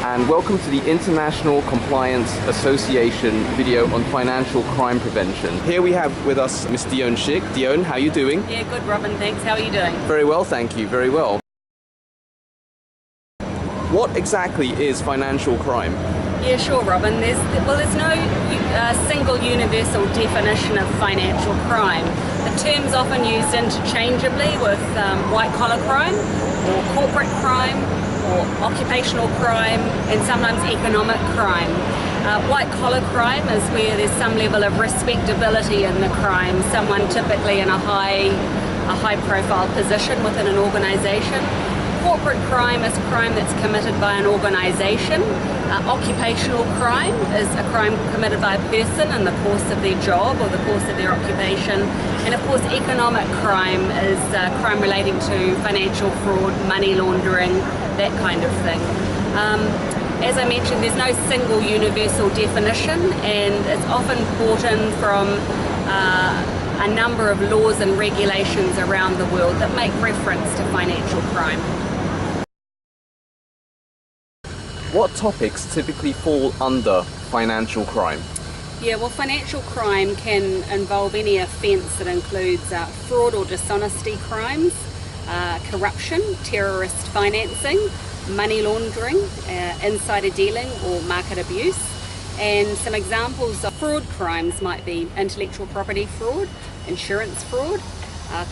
and welcome to the International Compliance Association video on financial crime prevention. Here we have with us Miss Dione Schick. Dione, how are you doing? Yeah, good, Robin, thanks. How are you doing? Very well, thank you, very well. What exactly is financial crime? Yeah, sure, Robin. There's no single universal definition of financial crime. The term's often used interchangeably with white-collar crime, or corporate crime, or occupational crime, and sometimes economic crime. White-collar crime is where there's some level of respectability in the crime, someone typically in a high-profile position within an organisation. Corporate crime is crime that's committed by an organisation. Occupational crime is a crime committed by a person in the course of their job or the course of their occupation. And of course, economic crime is crime relating to financial fraud, money laundering, that kind of thing. As I mentioned, there's no single universal definition, and it's often brought in from a number of laws and regulations around the world that make reference to financial crime. What topics typically fall under financial crime? Yeah, well, financial crime can involve any offence that includes fraud or dishonesty crimes, corruption, terrorist financing, money laundering, insider dealing or market abuse. And some examples of fraud crimes might be intellectual property fraud, insurance fraud,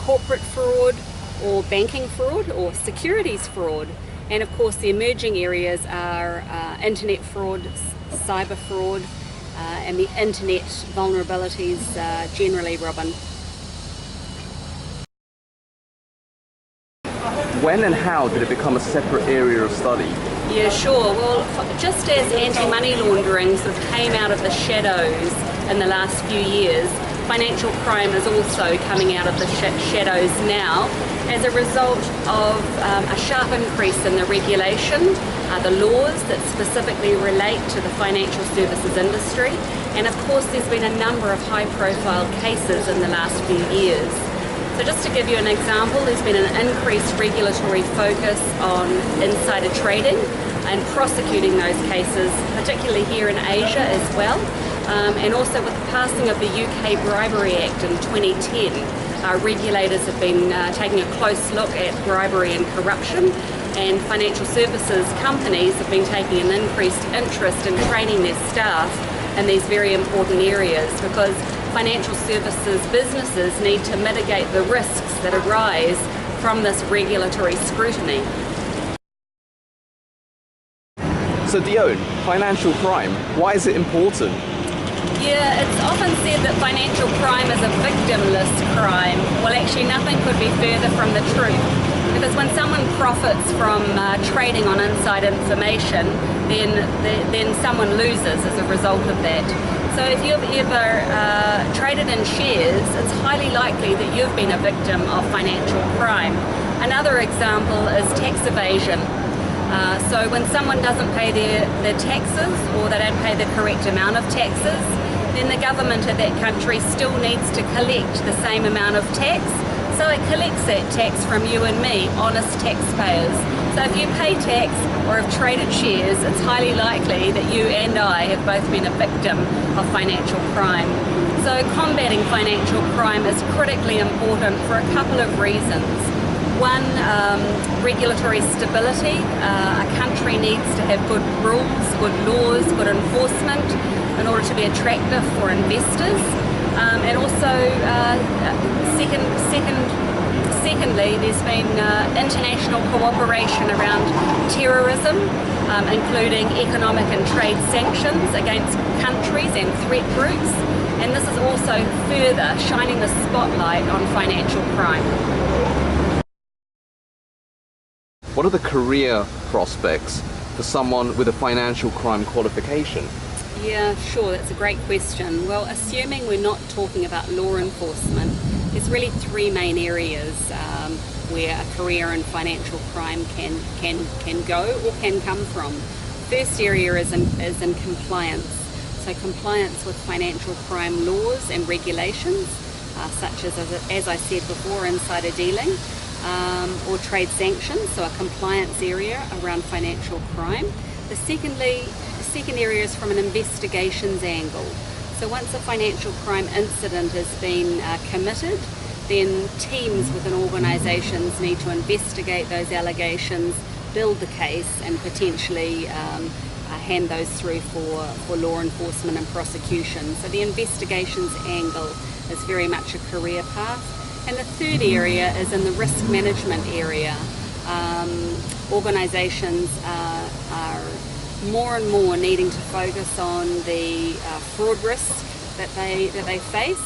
corporate fraud, or banking fraud or securities fraud. And of course the emerging areas are internet fraud, cyber fraud, and the internet vulnerabilities generally, Robin. When and how did it become a separate area of study? Yeah, sure. Well, just as anti-money laundering sort of came out of the shadows in the last few years, financial crime is also coming out of the shadows now as a result of a sharp increase in the regulation, the laws that specifically relate to the financial services industry, and of course there's been a number of high-profile cases in the last few years. So just to give you an example, there's been an increased regulatory focus on insider trading and prosecuting those cases, particularly here in Asia as well. And also with the passing of the UK Bribery Act in 2010, regulators have been taking a close look at bribery and corruption, and financial services companies have been taking an increased interest in training their staff in these very important areas, because financial services businesses need to mitigate the risks that arise from this regulatory scrutiny. So Dione, financial crime, why is it important? Yeah, it's often said that financial crime is a victimless crime. Well, actually nothing could be further from the truth, because when someone profits from trading on inside information, then someone loses as a result of that. So if you've ever traded in shares, it's highly likely that you've been a victim of financial crime. Another example is tax evasion. So when someone doesn't pay their taxes, or they don't pay the correct amount of taxes, then the government of that country still needs to collect the same amount of tax. So it collects that tax from you and me, honest taxpayers. So if you pay tax or have traded shares, it's highly likely that you and I have both been a victim of financial crime. So combating financial crime is critically important for a couple of reasons. One, regulatory stability. A country needs to have good rules, good laws, good enforcement in order to be attractive for investors. And also, secondly, there's been international cooperation around terrorism, including economic and trade sanctions against countries and threat groups. And this is also further shining the spotlight on financial crime. What are the career prospects for someone with a financial crime qualification? Yeah, sure, that's a great question. Well, assuming we're not talking about law enforcement, there's really three main areas where a career in financial crime can go or can come from. First area is in compliance. So compliance with financial crime laws and regulations, such as I said before, insider dealing, or trade sanctions, so a compliance area around financial crime. The second area is from an investigations angle. So once a financial crime incident has been committed, then teams within organisations need to investigate those allegations, build the case, and potentially hand those through for law enforcement and prosecution. So the investigations angle is very much a career path. And the third area is in the risk management area. Organisations are more and more needing to focus on the fraud risk that they face,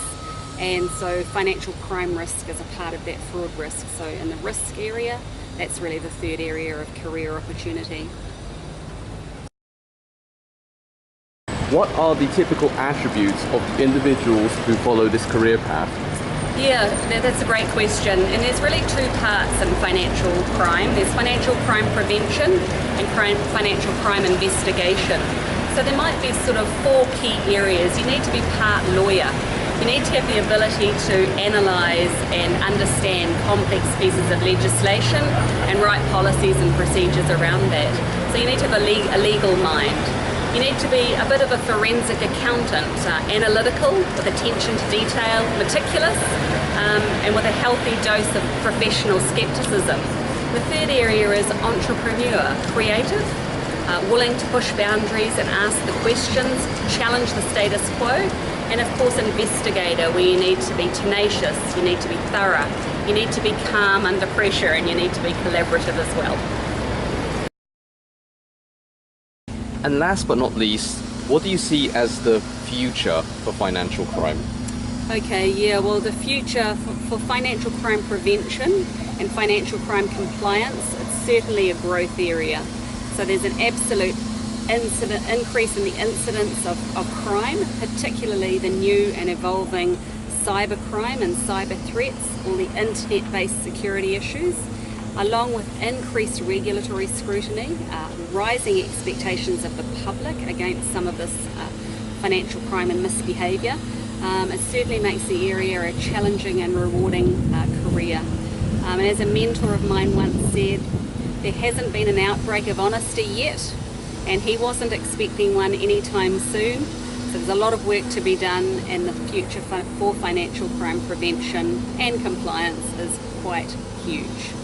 and so financial crime risk is a part of that fraud risk. So in the risk area, that's really the third area of career opportunity. What are the typical attributes of the individuals who follow this career path? Yeah, that's a great question. And there's really two parts in financial crime. There's financial crime prevention and financial crime investigation. So there might be sort of four key areas. You need to be part lawyer. You need to have the ability to analyse and understand complex pieces of legislation and write policies and procedures around that. So you need to have a legal mind. You need to be a bit of a forensic accountant, analytical, with attention to detail, meticulous, and with a healthy dose of professional scepticism. The third area is entrepreneur, creative, willing to push boundaries and ask the questions, challenge the status quo, and of course investigator, where you need to be tenacious, you need to be thorough, you need to be calm under pressure, and you need to be collaborative as well. And last but not least, what do you see as the future for financial crime? Okay, yeah, well the future for financial crime prevention and financial crime compliance, it's certainly a growth area. So there's an absolute increase in the incidence of crime, particularly the new and evolving cyber crime and cyber threats, all the internet-based security issues, along with increased regulatory scrutiny, rising expectations of the public against some of this financial crime and misbehaviour. It certainly makes the area a challenging and rewarding career. And as a mentor of mine once said, there hasn't been an outbreak of honesty yet, and he wasn't expecting one anytime soon. So there's a lot of work to be done, and the future for financial crime prevention and compliance is quite huge.